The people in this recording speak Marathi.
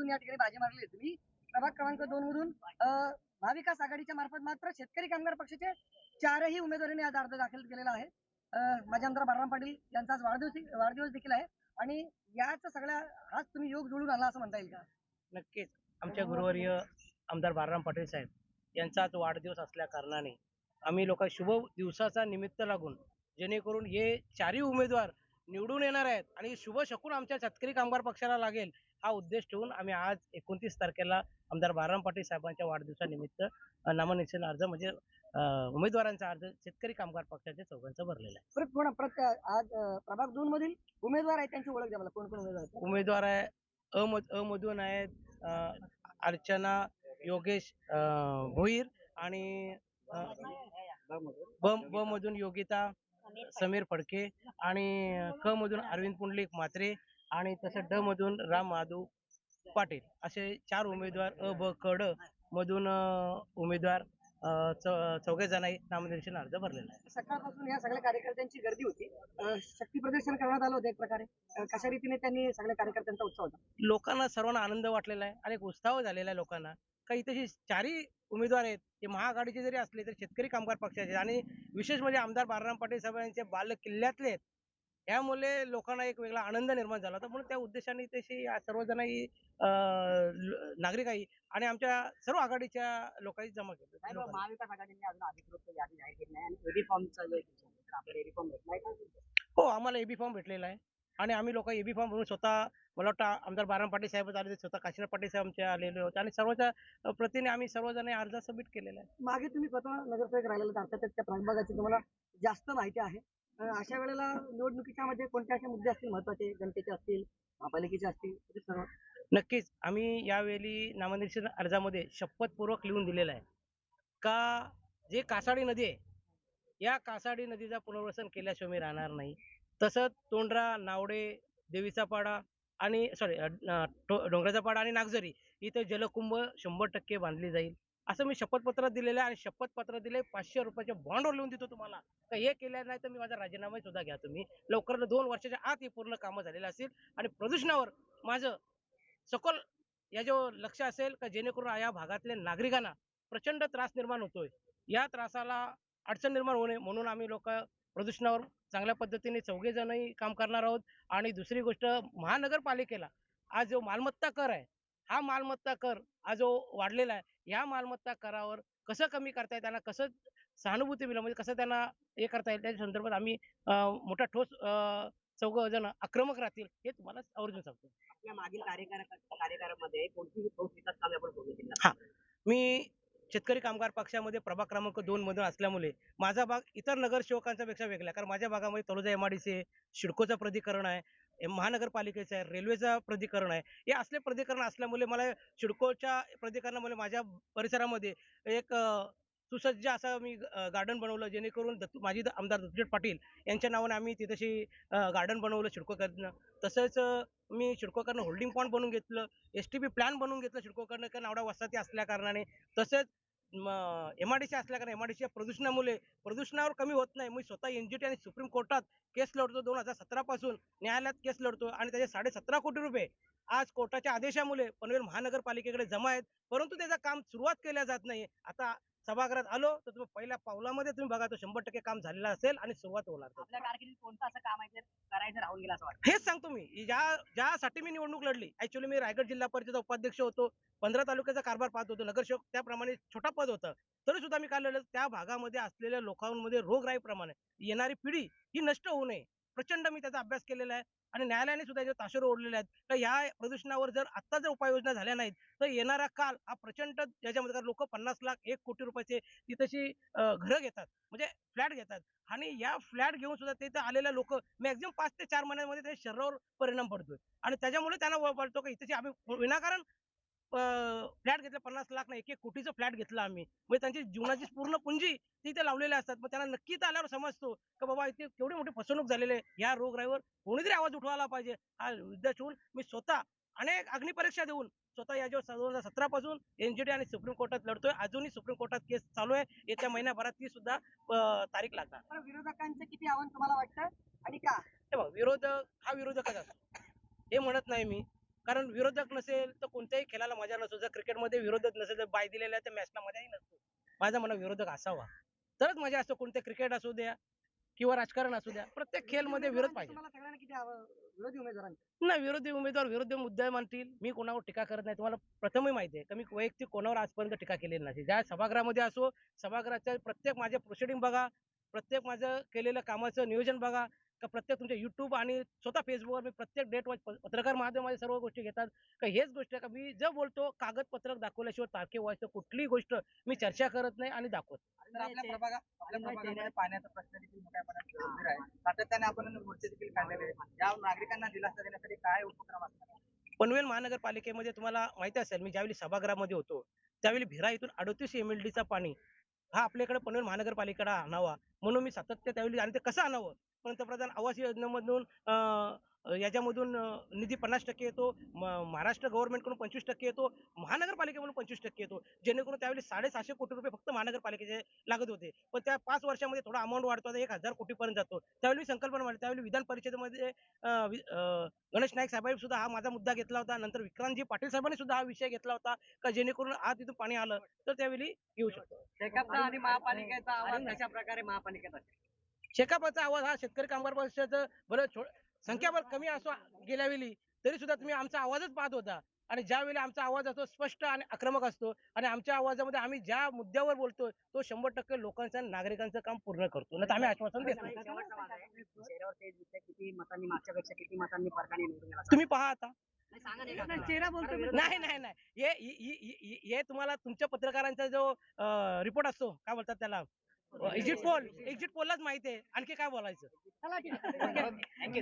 या ठिकाणी बाजी मारली आहे तुम्ही. प्रभाग क्रमांक 2 मधून महाविकास आघाडीच्या मार्फत मात्र शेतकरी कामगार पक्षाचे 4ही उमेदवारांनी आज अर्ज दाखल केलेला आहे. माजी आमदार बाळाराम पाटील यांचा आज वाढदिवस देखील आहे आणि याच सगळ्या हाच तुम्ही योग जुळून आणला असं म्हणता येईल का? नक्कीच आमच्या गुरुवर्य आमदार बाळाराम पाटील साहेब यांचा आज वाढदिवस असल्या कारणाने आम्ही लोक शुभ दिवसाचा निमित्त लागून जेणेकरून हे चारही उमेदवार निवडून येणार आहेत आणि शुभ शकून आमच्या शेतकरी कामगार पक्षाला लागेल हा उद्देश ठेवून आम्ही आज 29 तारखेला आमदार बाळाराम पाटील साहेबांच्या वाढदिवसानिमित्त नामनिर्देशन अर्ज म्हणजे उमेदवारांचा अर्ज शेतकरी कामगार पक्षाच्या चौघांचा भरलेला आहे. परत आज प्रभाग 2 मधील उमेदवार आहेत त्यांची ओळख द्या मला. कोण कोण उमेदवार आहेत? उमेदवार आहे अमधून आहेत अर्चना योगेश भोईर आणि ब मधून योगिता समीर फडके आणि क मधून अरविंद पुंडलिक म्हात्रे आणि तसं ड मधून राम महादू पाटील असे 4 उमेदवार अ ब क ड मधून उमेदवार चौघे जणांनी नामनिर्देशन अर्ज भरलेला आहे. सकाळपासून या सगळ्या कार्यकर्त्यांची गर्दी होती. शक्ती प्रदर्शन करण्यात आलं होतं एक प्रकारे. कशा रीतीने त्यांनी सगळ्या कार्यकर्त्यांचा उत्साह होता? लोकांना सर्वांना आनंद वाटलेला आहे आणि एक उत्साह झालेला आहे लोकांना. काही तशी 4ही उमेदवार आहेत ते महाआघाडीचे जरी असले तरी शेतकरी कामगार पक्षाचे आणि विशेष म्हणजे आमदार बाळाराम पाटील साहेबांचे बाल किल्ल्यातले आहेत. यामुळे लोकांना एक वेगळा आनंद निर्माण झाला होता म्हणून त्या उद्देशाने तशी सर्वजणही नागरिक आहे आणि आमच्या सर्व आघाडीच्या लोकांनी जमा केलं. महाविकास आघाडीने अजून अधिकृत यादी जाहीर केली नाही आणि एबी फॉर्मचा जो आपल्याला एबी फॉर्म भेटलाय का? हो, आम्हाला एबी फॉर्म भेटलेला आहे आणि आम्ही लोक एबी फॉर्म म्हणून स्वतः मला वाटतं आमदार बाळाराम पाटील साहेब आले स्वतः काशीनाथ पाटील साहेब आमचे आलेले होते आणि सर्वच्या प्रतीने आम्ही सर्वजण अर्ज सबमिट केलेला आहे. मागे तुम्ही स्वतः नगरसेवक राहिलेला अर्थातच त्या प्रभागाची तुम्हाला जास्त माहिती आहे. अशा वेळेला निवडणुकीच्या मध्ये कोणत्या अशा मुद्दे असतील महत्वाचे, जनतेचे असतील, महापालिकेचे असतील, ते सर्व? नक्कीच आम्ही यावेळी नामनिर्देशन अर्जामध्ये शपथपूर्वक लिहून दिलेलं आहे का जे कासाडी नदी आहे या कासाडी नदीचा पुनर्वसन केल्याशिवाय मी राहणार नाही. तसंच तोंडरा, नावडे, देवीचा पाडा आणि डोंगराचा पाडा आणि नागझरी इथे जलकुंभ 100% बांधली जाईल असं मी शपथपत्र दिलेलं आहे आणि शपथपत्र दिले 500 रुपयाच्या बॉन्डवर लिहून देतो तुम्हाला. तर हे केलं नाही तर मी माझा राजीनामा सुद्धा घ्या तुम्ही. लवकरात 2 वर्षाच्या आत हे पूर्ण कामं झालेलं असेल आणि प्रदूषणावर माझं सखोल या जो लक्ष असेल का जेणेकरून या भागातल्या नागरिकांना प्रचंड त्रास निर्माण होतोय. या त्रासाला अडचण निर्माण होणे म्हणून आम्ही लोक प्रदूषणावर चांगल्या पद्धतीने चौघे जणही काम करणार आहोत. आणि दुसरी गोष्ट महानगरपालिकेला आज जो मालमत्ता कर आहे हा मालमत्ता कर हा जो वाढलेला आहे या मालमत्ता करावर कसं कमी करता येईल त्यांना कसं सहानुभूती मिळेल म्हणजे कसं त्यांना हे करता येईल त्याच्या संदर्भात आम्ही मोठा ठोस चौघ जण आक्रमक राहतील हे तुम्हाला आवर्जून सांगतो. आपल्या मागील कार्यकाळामध्ये कोणतीही ठोस विकास कामे आपण पूर्ण केली? हा, मी शेतकरी कामगार पक्षामध्ये प्रभाग क्रमांक 2 मधून असल्यामुळे माझा भाग इतर नगरसेवकांच्या पेक्षा वेगळा आहे. कारण माझ्या भागामध्ये तळोजा एमआयडीसी आहे, सिडकोचं प्राधिकरण आहे, महानगरपालिकेचं आहे, रेल्वेचं प्राधिकरण आहे. हे असले प्राधिकरण असल्यामुळे मला सिडकोच्या प्राधिकरणामुळे माझ्या परिसरामध्ये एक सुसज्ज असं मी गार्डन बनवलं जेणेकरून माजी आमदार दत्तूशेठ पाटील यांच्या नावाने आम्ही तिथेशी गार्डन बनवलं सिडकोकडनं. तसंच मी सिडकोकडनं होल्डिंग पॉइंट बनवून घेतलं, एसटीपी प्लॅन बनवून घेतलं सिडकोकडनं कारण एवढा वसाहती असल्या कारणाने. तसंच एमआयडीसी असल्या कारण एमआयडीसीच्या प्रदूषणामुळे प्रदूषणावर कमी होत नाही. मी स्वतः एनजीटी आणि सुप्रीम कोर्टात केस लढतो 2017 पासून न्यायालयात केस लढतो आणि त्याचे 17.5 कोटी रुपये आज कोर्टाच्या आदेशामुळे पनवेल महानगरपालिकेकडे जमा आहेत परंतु त्याचं काम सुरुवात केल्या जात नाही. आता सभागृहात आलो तर तुम्ही पहिल्या पावलामध्ये तुम्ही बघा तो 100% काम झालेलं असेल आणि सुरुवात होणार. आपल्या कारकिर्दीत कोणतं असं काम आहे करायचं राहून गेलं असं वाटतं? हेच सांगतो मी ज्यासाठी मी निवडणूक लढली. ऍक्च्युअली मी रायगड जिल्हा परिषदेचा उपाध्यक्ष होतो, 15 तालुक्याचा कारभार पाहत होतो, नगरसेवक त्याप्रमाणे छोटा पद होतं तरी सुद्धा मी काय लढलं त्या भागामध्ये असलेल्या लोकांमध्ये रोगराईप्रमाणे येणारी पिढी ही नष्ट होऊ नये प्रचंड मी त्याचा अभ्यास केलेला आहे आणि न्यायालयाने सुद्धा याचे ताशेरे ओढलेले आहेत. तर या प्रदूषणावर जर आता जर उपाययोजना झाल्या नाहीत तर येणारा काल हा प्रचंड याच्यामध्ये लोक 50 लाख 1 कोटी रुपयाचे ती तशी घरं घेतात म्हणजे फ्लॅट घेतात आणि या फ्लॅट घेऊन सुद्धा तिथे आलेल्या लोक मॅक्झिमम 5 ते 4 महिन्यांमध्ये त्याच्या शरीरावर परिणाम पडतोय आणि त्याच्यामुळे त्यांना वाटतो की इथे आम्ही विनाकारण फ्लॅट घेतलं 50 लाख नाही 1 कोटीचं फ्लॅट घेतलं आम्ही म्हणजे त्यांची जीवनाची पूर्ण पुंजी तिथे लावलेल्या असतात. मग त्यांना नक्की तर आल्यावर समजतो की बाबा इथे केवढी मोठी फसवणूक झालेली आहे. या रोगराईवर कोणीतरी आवाज उठवायला पाहिजे. हा उद्देश ठेवून मी स्वतः अनेक अग्निपरीक्षा देऊन स्वतः या 2017 पासून एनजीटी आणि सुप्रीम कोर्टात लढतोय. अजूनही सुप्रीम कोर्टात केस चालू आहे. येत्या महिन्याभरात ती सुद्धा तारीख लागणार. विरोधकांचं किती आव्हान तुम्हाला वाटतं आणि का? हे बघ विरोधक हा विरोधकच असतो हे म्हणत नाही मी कारण विरोधक नसेल तर कोणत्याही खेळाला मजा नसतो. जर क्रिकेटमध्ये विरोधक नसेल तर बाय दिलेल्या त्या मॅचला मजाही नसतो. माझं म्हणणं विरोधक असावा तरच मजा असतो. कोणते क्रिकेट असू द्या किंवा राजकारण असू द्या, प्रत्येक खेळमध्ये विरोध पाहिजे. तुम्हाला सगळ्यांना किती विरोधी उमेदवारांचे नाही, विरोधी उमेदवार विरुद्ध मुद्दे मांडतील. मी कोणावर टीका करत नाही. तुम्हाला प्रथमही माहिती आहे का मी वैयक्तिक कोणावर आजपर्यंत टीका केलेली नाही. ज्या सभागृहामध्ये असो, सभागृहाच्या प्रत्येक माझे प्रोसिडिंग बघा, प्रत्येक माझं केलेलं कामाचं नियोजन बघा, का प्रत्येक तुमच्या YouTube आणि स्वतः Facebookवर मी प्रत्येक डेट वाईज पत्रकार माध्यमामध्ये सर्व गोष्टी घेतात. का हेच गोष्ट आहे का मी जे बोलतो कागदपत्रक दाखवल्याशिवाय तारखेवाईचं कुठलीही गोष्ट मी चर्चा करत नाही आणि दाखवत नाही. तर आपल्या प्रभागामध्ये पाण्याचा प्रश्न देखील मोठ्या प्रमाणात गंभीर आहे. सातत्याने आपण मोर्चे देखील काढलेले आहेत. या नागरिकांना दिलासा देण्यासाठी काय उपक्रम असणार आहे? पनवेल महानगरपालिकेमध्ये तुम्हाला माहिती असेल मी ज्यावेळी सभागृहामध्ये होतो त्यावेळी भिरा इथून 38 MLD पाणी हा आपल्याकडे पनवेल महानगरपालिकेला आणावा म्हणून मी सातत्य त्यावेळी आणि ते कसं आणावं पंतप्रधान आवास योजनेमधून याच्यामधून निधी 50% येतो महाराष्ट्र गव्हर्नमेंटकडून 25% येतो महानगरपालिकेकडून 25% येतो जेणेकरून त्यावेळी 750 कोटी रुपये फक्त महानगरपालिकेचे लागत होते पण त्या 5 वर्षामध्ये थोडा अमाऊंट वाढतो 1000 कोटीपर्यंत जातो त्यावेळी संकल्पना मांडली त्यावेळी विधान परिषदेमध्ये गणेश नाईक साहेबांनी सुद्धा हा माझा मुद्दा घेतला होता नंतर विक्रांतजी पाटील साहेबांनी सुद्धा हा विषय घेतला होता का जेणेकरून आज तिथून पाणी आलं तर त्यावेळी येऊ शकतो. शेकापचा आणि महापालिकेचा आवाज कशा प्रकारे महापालिकेत असेल? शेकापचा आवाज हा शेतकरी कामगार पक्षाचं बरं संख्याबळ कमी असो गेल्या वेळी तरी सुद्धा तुम्ही आमचा आवाजच पाहत होता आणि ज्यावेळी आमचा आवाज असतो स्पष्ट आणि आक्रमक असतो आणि आमच्या आवाजामध्ये आम्ही ज्या मुद्द्यावर बोलतो तो 100% लोकांचं आणि नागरिकांचं काम पूर्ण करतो नाही आम्ही आश्वासन देत नाही. चेहऱ्यावर तेज दिसतंय. किती मतांनी मागच्यापेक्षा किती मतांनी फरकाने निवडून गेला? तुम्ही पहा आता चेहरा बोलतो नाही नाही नाही हे तुम्हाला तुमच्या पत्रकारांचा जो रिपोर्ट असतो काय बोलतात त्याला एक्झिट पोललाच माहिती आहे आणखी काय बोलायचं. चला ठीक आहे.